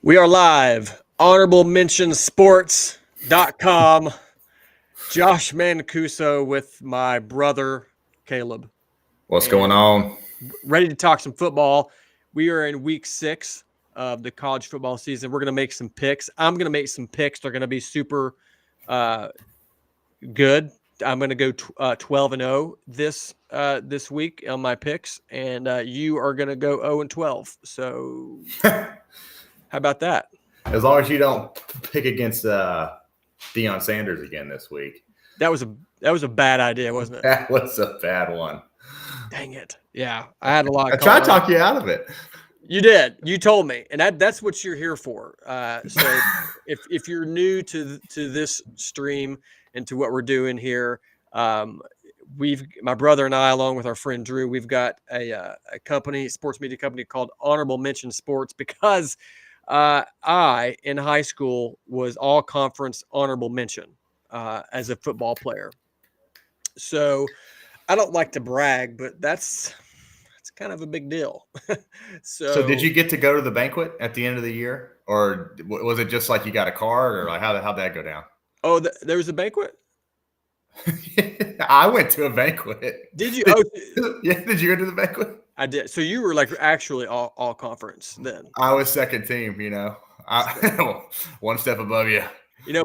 We are live. HonorableMentionSports.com. Josh Mancuso with my brother Caleb. What's going And on? ready to talk some football. We are in week 6 of the college football season. We're going to make some picks. I'm going to make some picks. They're going to be super good. I'm going to go 12-0 this week on my picks, and you are going to go 0-12. So how about that? As long as you don't pick against Deion Sanders again this week. That was a bad idea, wasn't it? That was a bad one. Dang it. Yeah, I had a lot of I tried to talk you out of it. You did. You told me, and that's what you're here for. So if you're new to this stream and to what we're doing here, my brother and I, along with our friend Drew, we've got a company, sports media company called Honorable Mention Sports, because I in high school was all conference honorable mention as a football player. So I don't like to brag, but that's kind of a big deal. So did you get to go to the banquet at the end of the year, or was it just like you got a card, or like how'd that go down? Oh, there was a banquet? I went to a banquet. Did you? Yeah, did you go to the banquet? I did. So you were like actually all conference then. I was second team, one step above you.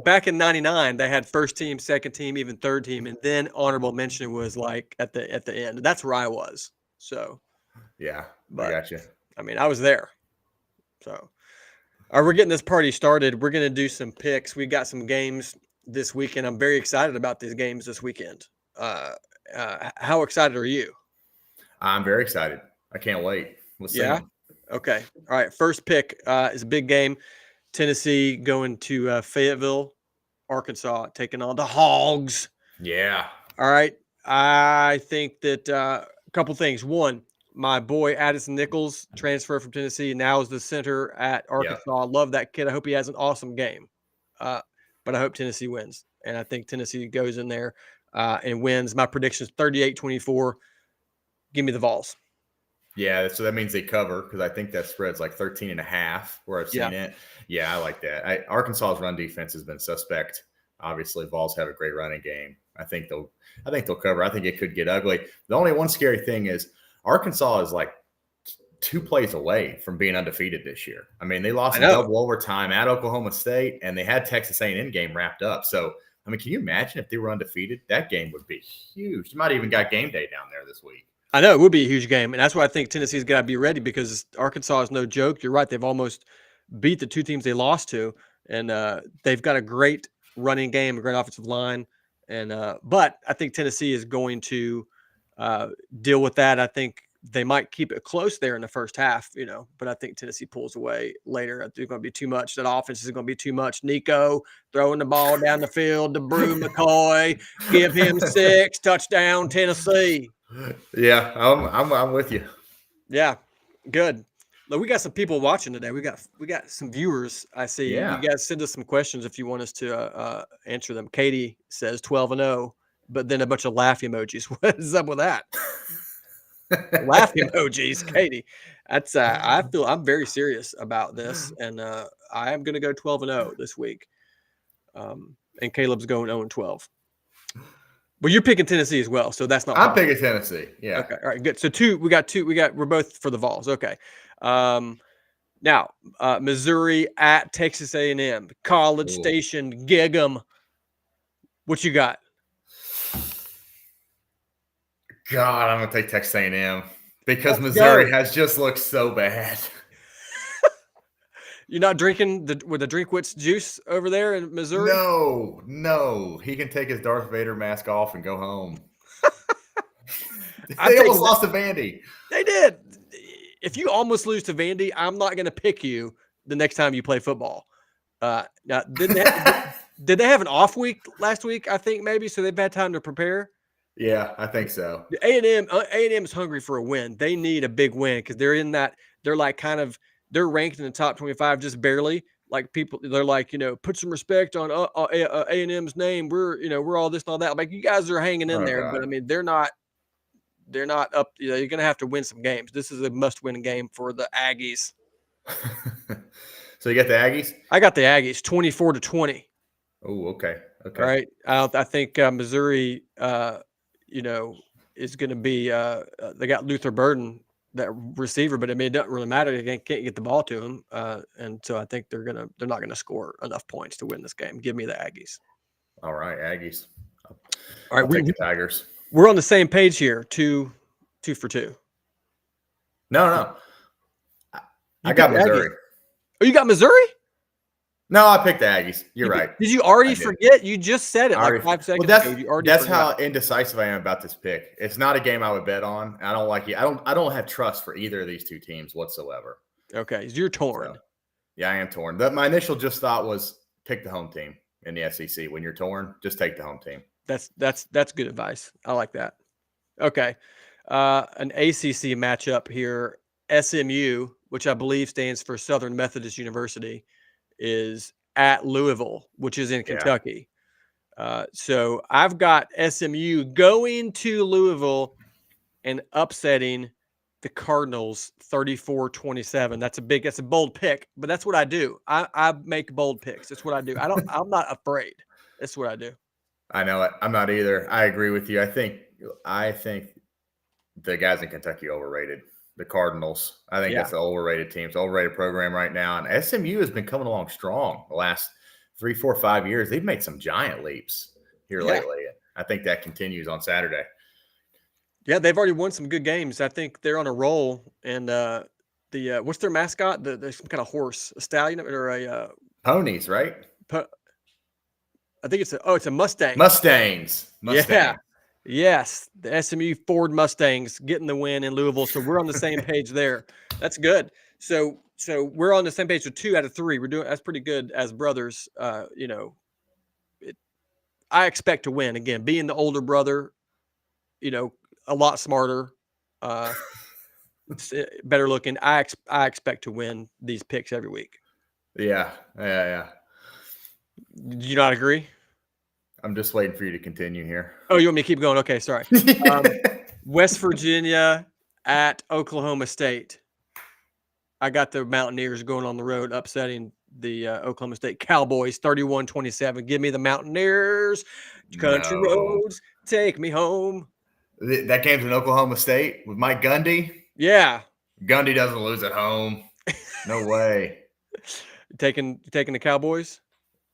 Back in '99, they had first team, second team, even third team, and then honorable mention was like at the end. That's where I was. So yeah, I got you. I mean, I was there. So, all right, we're getting this party started. We're going to do some picks. We got some games this weekend. I'm very excited about these games this weekend. How excited are you? I'm very excited. I can't wait. Let's see. Okay. All right. First pick is a big game. Tennessee going to Fayetteville, Arkansas, taking on the Hogs. Yeah. All right. I think that a couple things. One, my boy Addison Nichols transferred from Tennessee, now is the center at Arkansas. I love that kid. I hope he has an awesome game. But I hope Tennessee wins. And I think Tennessee goes in there and wins. My prediction is 38-24. Give me the Vols. Yeah, so that means they cover, because I think that spread's like 13.5 where I've seen it. Yeah, I like that. Arkansas's run defense has been suspect. Obviously, Vols have a great running game. I think they'll cover. I think it could get ugly. The only one scary thing is Arkansas is like 2 plays away from being undefeated this year. I mean, they lost in double overtime at Oklahoma State, and they had Texas A&M game wrapped up. So, I mean, can you imagine if they were undefeated? That game would be huge. You might even got game day down there this week. I know it would be a huge game, and that's why I think Tennessee's got to be ready, because Arkansas is no joke. You're right; they've almost beat the 2 teams they lost to, and they've got a great running game, a great offensive line, and but I think Tennessee is going to deal with that. I think they might keep it close there in the first half, but I think Tennessee pulls away later. It's going to be too much. That offense is going to be too much. Nico throwing the ball down the field to Brew McCoy, give him 6, touchdown Tennessee. Yeah, I'm with you. Yeah, good. Look, we got some people watching today. We got some viewers. I see. Yeah. You guys send us some questions if you want us to answer them. Katie says 12-0, but then a bunch of laugh emojis. What is up with that? Laugh emojis, Katie. That's I'm very serious about this, and I am going to go 12-0 this week. And Caleb's going 0-12. Well, you're picking Tennessee as well, so that's not. I'm picking Tennessee. Yeah. Okay. All right. Good. So we're both for the Vols. Okay. Now Missouri at Texas A&M, College Station, gig 'em. What you got? God, I'm gonna take Texas A&M because Missouri has just looked so bad. You're not drinking with the Drinkwitz juice over there in Missouri? No. He can take his Darth Vader mask off and go home. They almost lost to Vandy. They did. If you almost lose to Vandy, I'm not going to pick you the next time you play football. Now, did they have an off week last week? I think maybe, so they've had time to prepare. Yeah, I think so. A&M is hungry for a win. They need a big win because they're in that. They're like they're ranked in the top 25 just barely. Like people, they're like, put some respect on A&M's name. We're all this and all that. Like you guys are hanging in there, but I mean they're not up. You're going to have to win some games. This is a must-win game for the Aggies. So you got the Aggies? I got the Aggies 24-20. Oh, okay. All Okay. right. I think Missouri, is going to be. They got Luther Burden, that receiver, but I mean, it doesn't really matter. They can't get the ball to him, and so I think they're not gonna score enough points to win this game. Give me the Aggies. All right, Aggies. All right, I'll take the Tigers. we're on the same page here. Two for two. No. You I got picked the Missouri. Aggies. Oh, you got Missouri? No, I picked the Aggies. You're right. Did you already forget? You just said it like 5 seconds ago. You already that's forgot. how indecisive I am about this pick. It's not a game I would bet on. I don't like it. I don't have trust for either of these two teams whatsoever. Okay, so you're torn. So, yeah, I am torn. My initial just thought was pick the home team in the SEC. When you're torn, just take the home team. That's good advice. I like that. Okay, an ACC matchup here. SMU, which I believe stands for Southern Methodist University, is at Louisville, which is in Kentucky. So I've got SMU going to Louisville and upsetting the Cardinals 34-27. That's a bold pick, but that's what I do. I make bold picks. That's what I do. I'm not afraid. That's what I do. I know it. I'm not either. I agree with you. I think the guys in Kentucky overrated. The Cardinals. I think that's an overrated team. It's an overrated program right now. And SMU has been coming along strong the last 3, 4, 5 years. They've made some giant leaps here lately. I think that continues on Saturday. Yeah, they've already won some good games. I think they're on a roll. And what's their mascot? There's some kind of horse, a stallion or a ponies, right? I think it's a Mustang. Mustangs. Yeah. Yes, the SMU Ford Mustangs getting the win in Louisville. So we're on the same page there. That's good. So we're on the same page with 2 out of 3. That's pretty good as brothers. I expect to win again. Being the older brother, a lot smarter, better looking. I expect to win these picks every week. Yeah. Do you not agree? I'm just waiting for you to continue here. Oh, you want me to keep going? Okay, sorry. West Virginia at Oklahoma State. I got the Mountaineers going on the road, upsetting the Oklahoma State Cowboys 31-27. Give me the Mountaineers. Country roads, take me home. That game's in Oklahoma State with Mike Gundy? Yeah. Gundy doesn't lose at home. No way. Taking the Cowboys?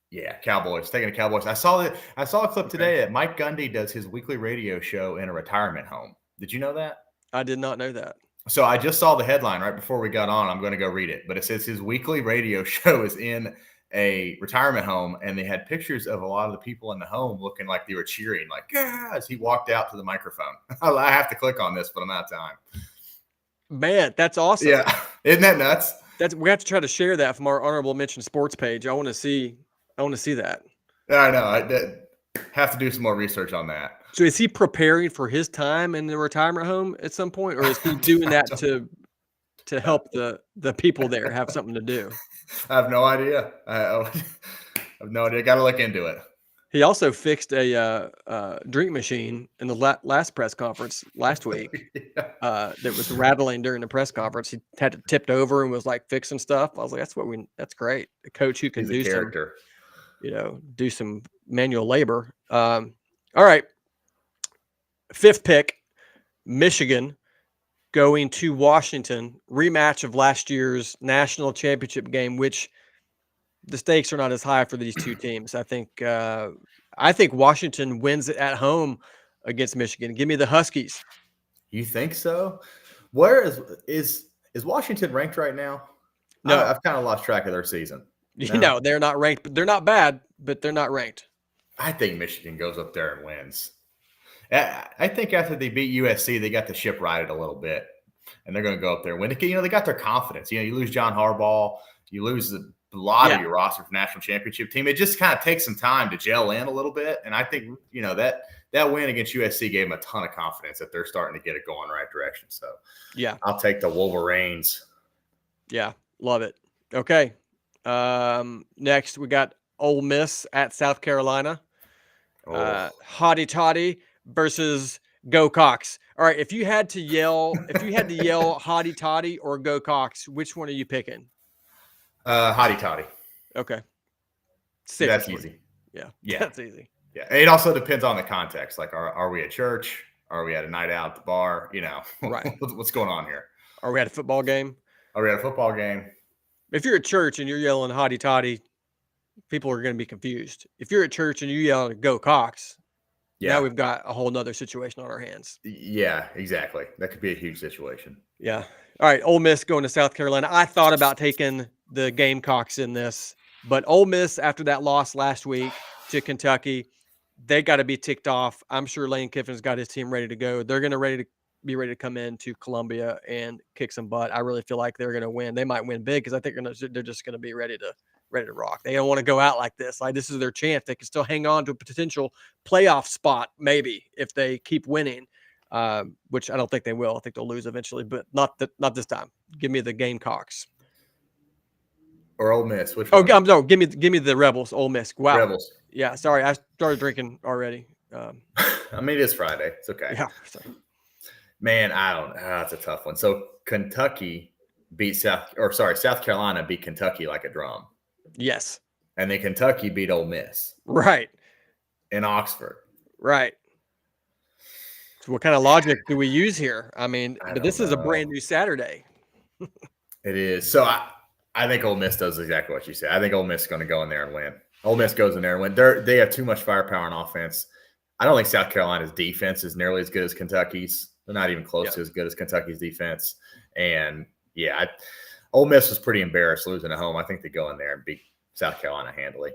Yeah, Cowboys. Taking the Cowboys. I saw a clip today that Mike Gundy does his weekly radio show in a retirement home. Did you know that? I did not know that. So I just saw the headline right before we got on. I'm going to go read it. But it says his weekly radio show is in a retirement home, and they had pictures of a lot of the people in the home looking like they were cheering, like, yeah, as he walked out to the microphone. I have to click on this, but I'm out of time. Man, that's awesome. Yeah. Isn't that nuts? We have to try to share that from our honorable mention sports page. I want to see that. I know. I have to do some more research on that. So is he preparing for his time in the retirement home at some point, or is he doing that to help the people there have something to do? I have no idea. I have no idea. Got to look into it. He also fixed a drink machine in the last press conference last week that was rattling during the press conference. He had it tipped over and was like fixing stuff. I was like, that's great. A coach who can do some manual labor. All right. 5th pick, Michigan going to Washington, rematch of last year's national championship game, which the stakes are not as high for these two teams. I think Washington wins it at home against Michigan. Give me the Huskies. You think so? Where is Washington ranked right now? No, I've kind of lost track of their season. No, they're not ranked, but they're not bad, but they're not ranked. I think Michigan goes up there and wins. I think after they beat USC, they got the ship righted a little bit, and they're going to go up there and win. They got their confidence. You lose John Harbaugh, you lose a lot of your roster for national championship team. It just kind of takes some time to gel in a little bit, and I think that win against USC gave them a ton of confidence that they're starting to get it going the right direction. So yeah, I'll take the Wolverines. Yeah, love it. Okay, next we got Ole Miss at South Carolina. Hotty Toddy versus Go Cox. All right, if you had to yell Hotty Toddy or Go Cox, which one are you picking? Hotty toddy. Okay. 6 That's 3. easy. Yeah, Yeah. that's easy. Yeah. It also depends on the context. Like, are we at church? Are we at a night out at the bar? Right. What's going on here? Are we at a football game? Are we at a football game? If you're at church and you're yelling hotty toddy, people are going to be confused. If you're at church and you yell go Cox, now Yeah. we've got a whole nother situation on our hands. Yeah, exactly. That could be a huge situation. Yeah. All right. Ole Miss going to South Carolina. I thought about taking the Gamecocks in this, but Ole Miss, after that loss last week to Kentucky, they got to be ticked off. I'm sure Lane Kiffin's got his team ready to go. They're going to be ready to come into Columbia and kick some butt. I really feel like they're going to win. They might win big because I think they're just going to be ready to rock. They don't want to go out like this. Like, this is their chance. They can still hang on to a potential playoff spot, maybe, if they keep winning. Which I don't think they will. I think they'll lose eventually, but not this time. Give me the Gamecocks Or Ole Miss. Which Oh, one? no, give me the Rebels. Ole Miss. Wow. Rebels. Yeah, sorry, I started drinking already. I mean, it is Friday. It's okay. Yeah. Sorry. Man, I don't. That's a tough one. So Kentucky beat South Carolina beat Kentucky like a drum, Yes. and then Kentucky beat Ole Miss Right. in Oxford. Right. So what kind of logic do we use here? I mean, but this is a brand new Saturday. It is. So I think Ole Miss does exactly what you said. I think Ole Miss is going to go in there and win. Ole Miss goes in there and win. They have too much firepower on offense. I don't think South Carolina's defense is nearly as good as Kentucky's. They're not even close to as good as Kentucky's defense. And Ole Miss was pretty embarrassed losing at home. I think they go in there and beat South Carolina handily.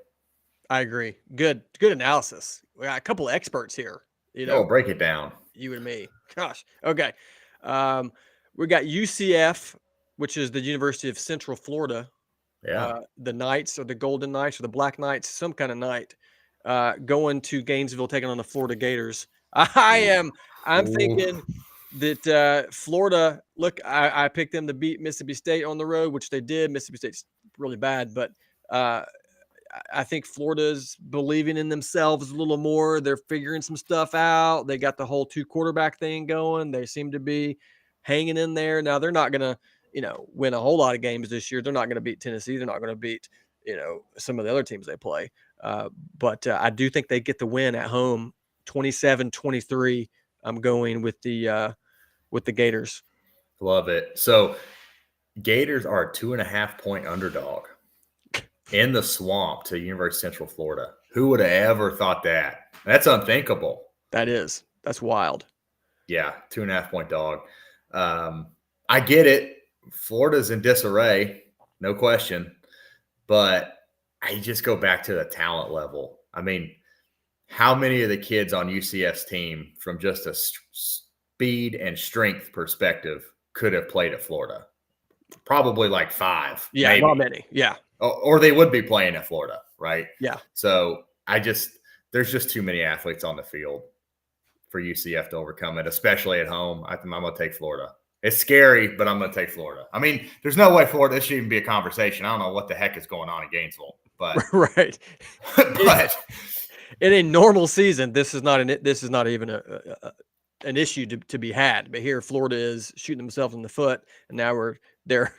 I agree. Good analysis. We got a couple of experts here. Break it down. You and me. Gosh. Okay. We got UCF, which is the University of Central Florida. Yeah. The Knights or the Golden Knights or the Black Knights, some kind of night, going to Gainesville, taking on the Florida Gators. I'm thinking that Florida, look, I picked them to beat Mississippi State on the road, which they did. Mississippi State's really bad, but I think Florida's believing in themselves a little more. They're figuring some stuff out. They got the whole 2-quarterback thing going. They seem to be hanging in there. Now, they're not going to, win a whole lot of games this year. They're not going to beat Tennessee. They're not going to beat, some of the other teams they play. But I do think they get the win at home, 27-23. I'm going with the Gators. Love it. So Gators are a 2.5-point underdog in the swamp to University of Central Florida. Who would have ever thought that? That's unthinkable. That's wild. Yeah, 2.5-point dog. I get it. Florida's in disarray, no question. But I just go back to the talent level. I mean, how many of the kids on UCF's team, from just a speed and strength perspective, could have played at Florida? Probably like 5. Yeah, maybe. not many. Yeah. Or they would be playing at Florida, right? Yeah. So there's just too many athletes on the field for UCF to overcome it, especially at home. I'm going to take Florida. It's scary, but I'm going to take Florida. I mean, there's no way Florida, this should even be a conversation. I don't know what the heck is going on in Gainesville, but right. But in a normal season, this is not even an issue to be had. But here, Florida is shooting themselves in the foot, and now they're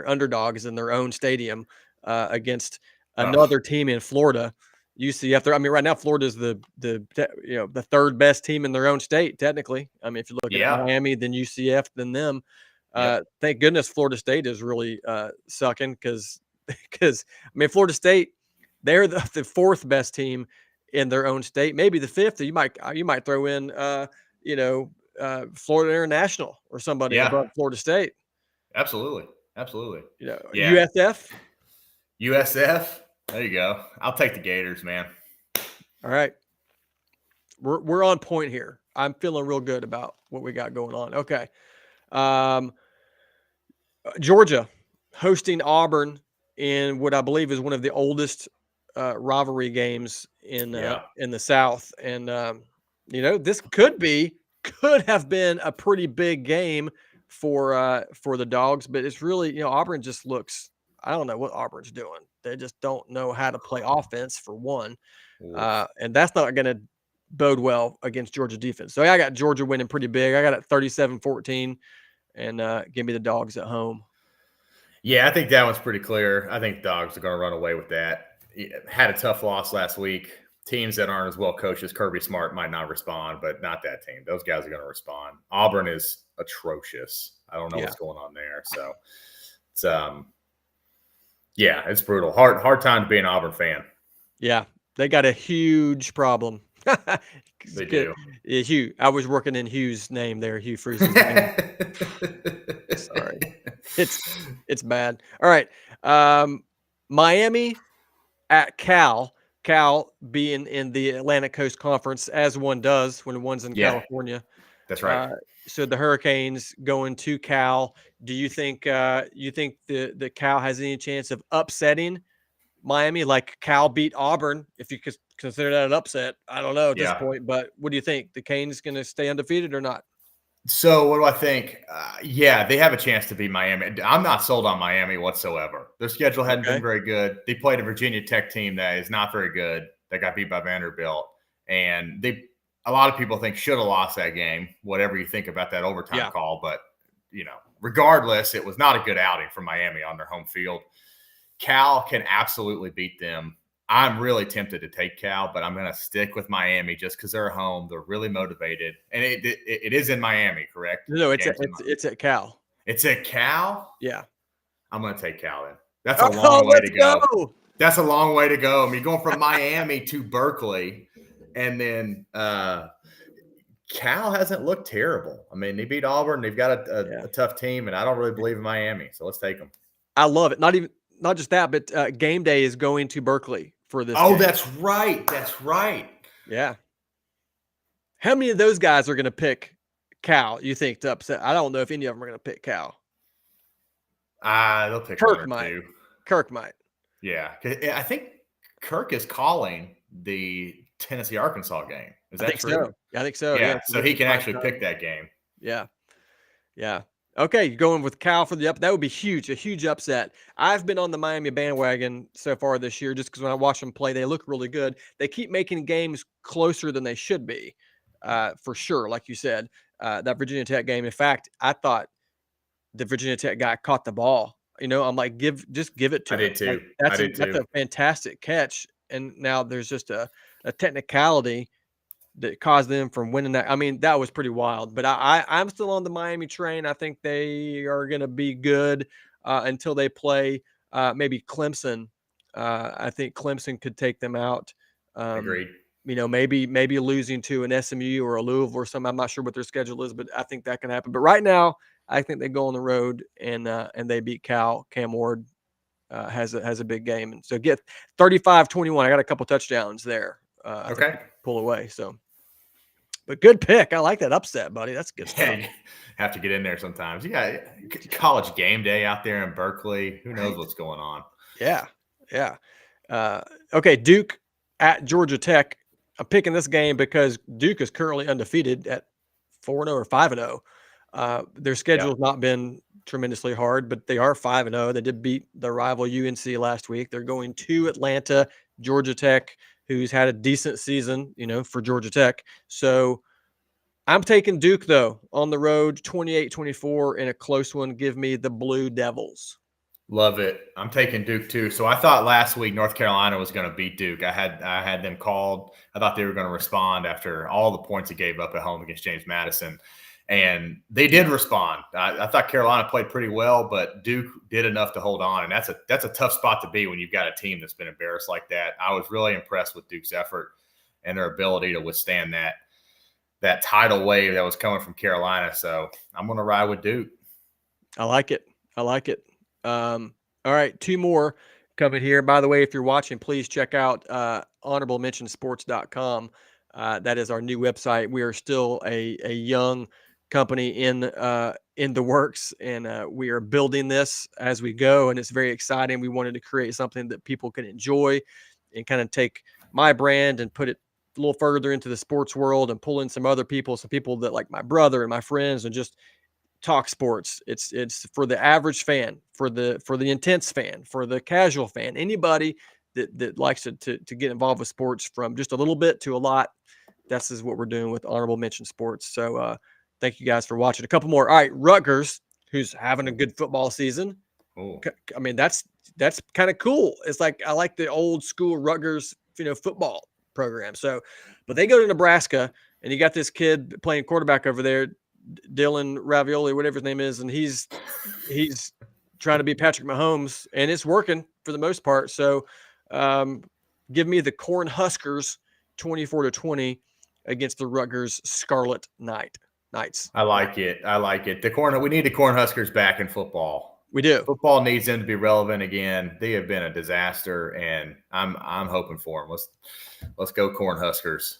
underdogs in their own stadium against another team in Florida. UCF. I mean, right now Florida is the third best team in their own state technically. I mean, if you look at Miami, then UCF, then them. Thank goodness Florida State is really sucking because I mean Florida State, they're the 4th best team in their own state, maybe the 5th. You might throw in Florida International or somebody above Florida State. Absolutely. USF. There you go. I'll take the Gators, man. All right. We're on point here. I'm feeling real good about what we got going on. Okay. Georgia hosting Auburn in what I believe is one of the oldest rivalry games in the South. And, this could have been a pretty big game for the Dogs, but it's really, Auburn just looks, I don't know what Auburn's doing. They just don't know how to play offense, for one. And that's not going to bode well against Georgia defense. So I got Georgia winning pretty big. I got it 37-14, and give me the Dogs at home. Yeah, I think that one's pretty clear. I think Dogs are going to run away with that. Had a tough loss last week. Teams that aren't as well coached as Kirby Smart might not respond, but not that team. Those guys are going to respond. Auburn is atrocious. I don't know Yeah. what's going on there. So it's yeah, it's brutal. Hard time to be an Auburn fan. Yeah, they got a huge problem. They do. Hugh, I was working in Hugh's name there, Hugh Freeze's name. Sorry, it's bad. All right, Miami at Cal. Cal being in the Atlantic Coast Conference, as one does when one's in Yeah, California. that's right. So the Hurricanes going to Cal. Do you think the Cal has any chance of upsetting Miami, like Cal beat Auburn, if you could consider that an upset? I don't know at this Yeah. point, but what do you think? The Canes going to stay undefeated or not? So what do I think? Yeah, they have a chance to beat Miami. I'm not sold on Miami whatsoever. Their schedule hadn't been Okay. very good. They played a Virginia Tech team that is not very good. That got beat by Vanderbilt, and a lot of people think should have lost that game. Whatever you think about that overtime call, but regardless, it was not a good outing for Miami on their home field. Cal can absolutely beat them. I'm really tempted to take Cal, but I'm going to stick with Miami just because they're home. They're really motivated, and it is in Miami, correct? No, it's at Cal. It's at Cal. Yeah. I'm going to take Cal then. That's a Oh, long way let's to go. go. That's a long way to go. I mean, going from Miami to Berkeley, and then Cal hasn't looked terrible. I mean, they beat Auburn. They've got a tough team, and I don't really believe in Miami, so let's take them. I love it. Not just that, but game day is going to Berkeley for this. Oh, game. that's right. That's right. Yeah. How many of those guys are going to pick Cal? You think to upset? I don't know if any of them are going to pick Cal. They'll pick Kirk one or two. Kirk might. Yeah, I think Kirk is calling the Tennessee Arkansas game. Is that true? So. I think so. Yeah, so he can actually pick that game. Yeah. Yeah. Okay, you're going with Cal for the up. That would be huge, a huge upset. I've been on the Miami bandwagon so far this year just because when I watch them play, they look really good. They keep making games closer than they should be, for sure. Like you said, that Virginia Tech game. In fact, I thought the Virginia Tech guy caught the ball. I'm like, just give it to him. I did too. That's a fantastic catch. And now there's just a technicality that caused them from winning that. I mean, that was pretty wild. But I'm still on the Miami train. I think they are going to be good until they play maybe Clemson. I think Clemson could take them out. Agreed. Maybe losing to an SMU or a Louisville or something. I'm not sure what their schedule is, but I think that can happen. But right now, I think they go on the road and they beat Cal. Cam Ward has a big game, and so get 35-21. I got a couple touchdowns there. I think pull away. So, but good pick. I like that upset, buddy. That's good stuff. Yeah, you have to get in there sometimes. You got college game day out there in Berkeley. Who knows what's going on? Yeah. Okay, Duke at Georgia Tech. I'm picking this game because Duke is currently undefeated at 4-0 or 5-0. Their schedule has not been tremendously hard, but they are 5-0. They did beat their rival UNC last week. They're going to Atlanta, Georgia Tech, who's had a decent season, for Georgia Tech. So I'm taking Duke, though, on the road, 28-24 in a close one. Give me the Blue Devils. Love it. I'm taking Duke too. So I thought last week North Carolina was going to beat Duke. I had them called. I thought they were going to respond after all the points they gave up at home against James Madison. And they did respond. I thought Carolina played pretty well, but Duke did enough to hold on. And that's a tough spot to be when you've got a team that's been embarrassed like that. I was really impressed with Duke's effort and their ability to withstand that tidal wave that was coming from Carolina. So I'm going to ride with Duke. I like it. All right, two more coming here. By the way, if you're watching, please check out honorablementionsports.com. That is our new website. We are still a young company in the works, and we are building this as we go, and it's very exciting. We wanted to create something that people can enjoy and kind of take my brand and put it a little further into the sports world and pull in some people that like my brother and my friends, and just talk sports. It's for the average fan, for the intense fan, for the casual fan, anybody that likes to get involved with sports from just a little bit to a lot. This is what we're doing with Honorable Mention Sports. So thank you guys for watching. A couple more. All right, Rutgers, who's having a good football season, Oh, I mean, that's kind of cool. It's like I like the old school Rutgers, football program. So, but they go to Nebraska, and you got this kid playing quarterback over there, Dylan Ravioli, whatever his name is, and he's trying to be Patrick Mahomes, and it's working for the most part. So, um, give me the Corn Huskers 24-20 against the Rutgers Scarlet Knights. I like it. I like it. We need the Cornhuskers back in football. We do. Football needs them to be relevant again. They have been a disaster, and I'm hoping for them. Let's go Cornhuskers.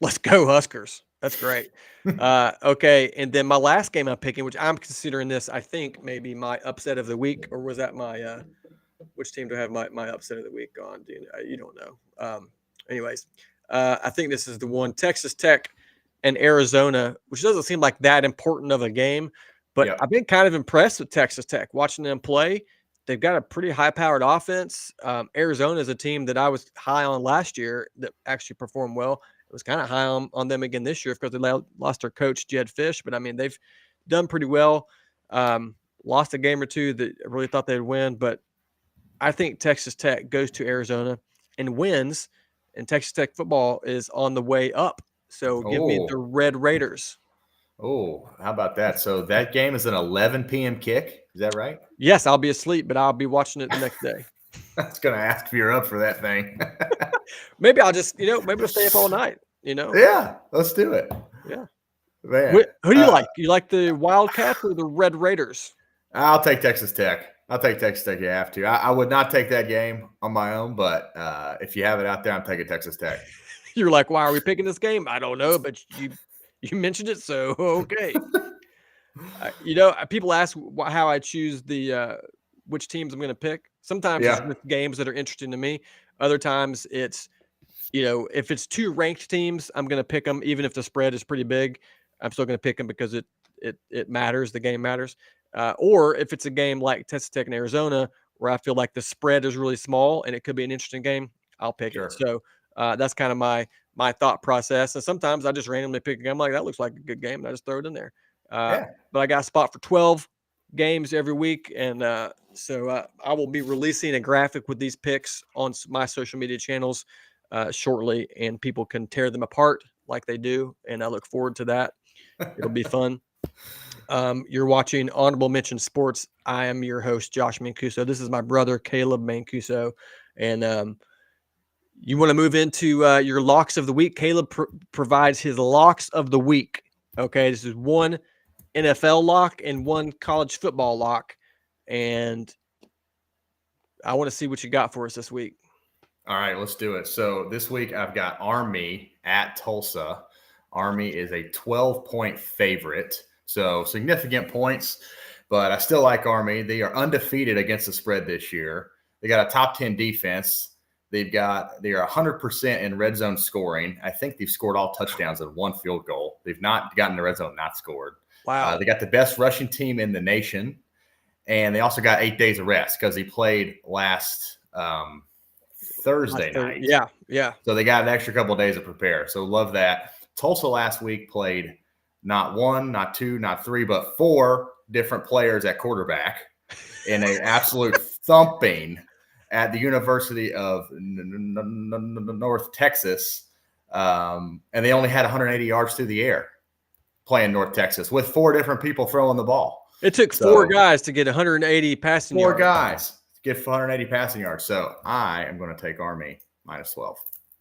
Let's go Huskers. That's great. Okay, and then my last game I'm picking, which I'm considering this, I think maybe my upset of the week, or was that my which team do I have my upset of the week on? You don't know. Anyways, I think this is the one, Texas Tech and Arizona, which doesn't seem like that important of a game, but Yep. I've been kind of impressed with Texas Tech watching them play. They've got a pretty high-powered offense. Arizona is a team that I was high on last year that actually performed well. I was kind of high on them again this year because they lost their coach, Jed Fish, but I mean, they've done pretty well. Lost a game or two that I really thought they'd win, but I think Texas Tech goes to Arizona and wins, and Texas Tech football is on the way up. So give me the Red Raiders. Oh, how about that? So that game is an 11 p.m. kick. Is that right? Yes, I'll be asleep, but I'll be watching it the next day. I was going to ask if you're up for that thing. Maybe I'll just, maybe I'll stay up all night, Yeah, let's do it. Yeah. Man, who do you like? You like the Wildcats or the Red Raiders? I'll take Texas Tech. I'll take Texas Tech. You have to. I would not take that game on my own, but if you have it out there, I'm taking Texas Tech. You're like, why are we picking this game? I don't know, but you mentioned it, so okay. People ask how I choose the which teams I'm going to pick. Sometimes it's with games that are interesting to me. Other times it's, if it's two ranked teams, I'm going to pick them, even if the spread is pretty big. I'm still going to pick them because it matters. The game matters. Or if it's a game like Texas Tech and Arizona, where I feel like the spread is really small and it could be an interesting game, I'll pick it. So that's kind of my thought process. And sometimes I just randomly pick a game like that looks like a good game, and I just throw it in there. But I got a spot for 12 games every week, and so I will be releasing a graphic with these picks on my social media channels shortly, and people can tear them apart like they do, and I look forward to that. It'll be fun. You're watching Honorable Mention Sports. I am your host, Josh Mancuso. This is my brother, Caleb Mancuso, and you want to move into your locks of the week. Caleb provides his locks of the week. Okay, this is one NFL lock and one college football lock, and I want to see what you got for us this week. All right, let's do it. So this week I've got Army at Tulsa. Army is a 12-point favorite, so significant points, but I still like Army. They are undefeated against the spread this year. They got a top 10 defense. They are 100% in red zone scoring. I think they've scored all touchdowns and one field goal. They've not gotten the red zone, not scored. Wow. They got the best rushing team in the nation, and they also got 8 days of rest because they played last Thursday night. Yeah. So they got an extra couple of days to prepare. So love that. Tulsa last week played not one, not two, not three, but 4 different players at quarterback in an absolute thumping at the University of North Texas. And they only had 180 yards through the air playing North Texas with 4 different people throwing the ball. It took 4 guys to get 180 passing yards. 4 guys to get 180 passing yards. So I am going to take Army -12.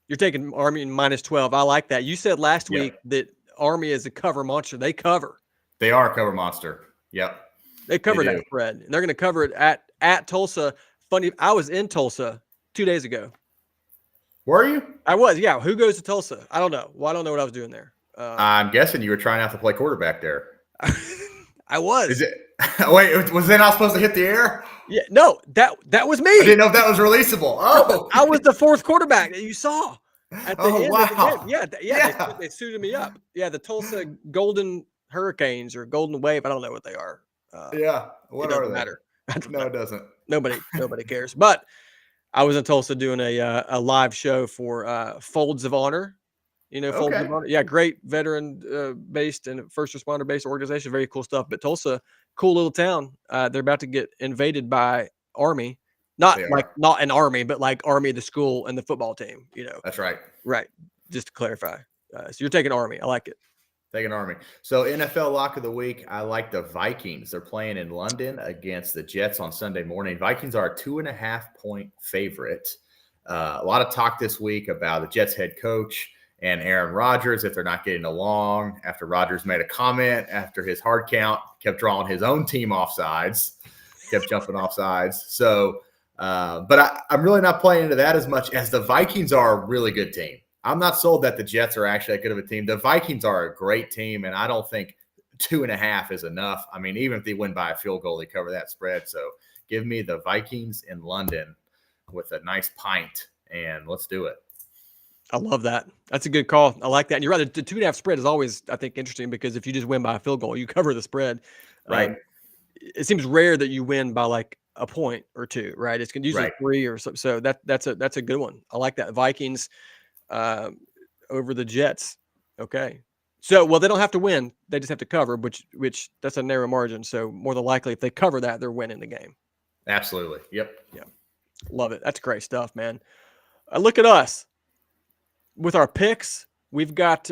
You're taking Army -12. I like that. You said last week that Army is a cover monster. They cover. They are a cover monster. Yep. They cover that spread. And they're going to cover it at Tulsa. Funny, I was in Tulsa 2 days ago. Were you? I was, yeah. Who goes to Tulsa? I don't know. Well, I don't know what I was doing there. I'm guessing you were trying out to play quarterback there. I was. Is it? Wait, was they not supposed to hit the air? Yeah, no, that was me. I didn't know if that was releasable. Oh, I was the 4th quarterback that you saw at the end wow. of the game. Yeah. They suited me up. Yeah, the Tulsa Golden Hurricanes or Golden Wave. I don't know what they are. What it are doesn't they? matter. No, it doesn't. Nobody cares. But I was in Tulsa doing a live show for Folds of Honor. Folds of Honor. Yeah, great veteran based and first responder based organization. Very cool stuff. But Tulsa cool little town. They're about to get invaded by Army, not They like are. not an army, but like Army, the school and the football team. That's right. Right? Just to clarify. So you're taking Army. I like it. Take an Army. So NFL lock of the week, I like the Vikings. They're playing in London against the Jets on Sunday morning. Vikings are a 2.5-point favorite. A lot of talk this week about the Jets head coach and Aaron Rodgers, if they're not getting along, after Rodgers made a comment after his hard count, kept drawing his own team off sides, kept jumping off sides. So, but I'm really not playing into that as much, as the Vikings are a really good team. I'm not sold that the Jets are actually that good of a team. The Vikings are a great team, and I don't think 2.5 is enough. I mean, even if they win by a field goal, they cover that spread. So give me the Vikings in London with a nice pint, and let's do it. I love that. That's a good call. I like that. And you're right. The 2.5 spread is always, I think, interesting because if you just win by a field goal, you cover the spread. Right. It seems rare that you win by like a point or two, right? It's usually Right. 3 or so. So that's a good one. I like that. Vikings over the Jets. Okay. So they don't have to win; they just have to cover, which that's a narrow margin. So more than likely, if they cover that, they're winning the game. Absolutely. Yep. Yeah, love it. That's great stuff, man. Look at us with our picks. We've got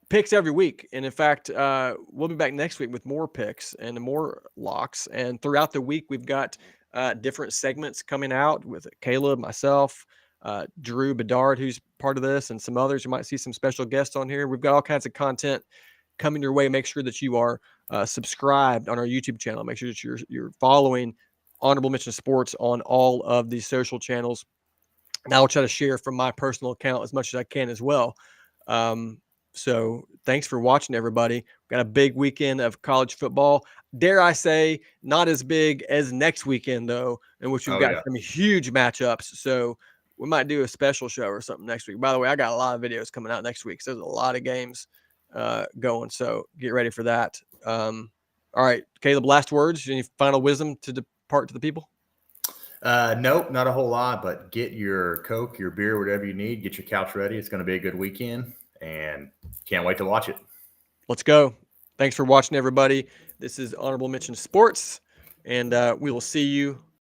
picks every week, and in fact, we'll be back next week with more picks and more locks. And throughout the week, we've got different segments coming out with Caleb, myself, Drew Bedard, who's part of this, and some others. You might see some special guests on here. We've got all kinds of content coming your way. Make sure that you are subscribed on our YouTube channel. Make sure that you're following Honorable Mention Sports on all of these social channels. And I'll try to share from my personal account as much as I can as well. So thanks for watching, everybody. We've got a big weekend of college football. Dare I say, not as big as next weekend, though, in which we've got some huge matchups. So we might do a special show or something next week. By the way, I got a lot of videos coming out next week. So there's a lot of games going. So get ready for that. All right, Caleb, last words. Any final wisdom to depart to the people? Nope, not a whole lot, but get your Coke, your beer, whatever you need. Get your couch ready. It's going to be a good weekend, and can't wait to watch it. Let's go. Thanks for watching, everybody. This is Honorable Mention Sports, and we will see you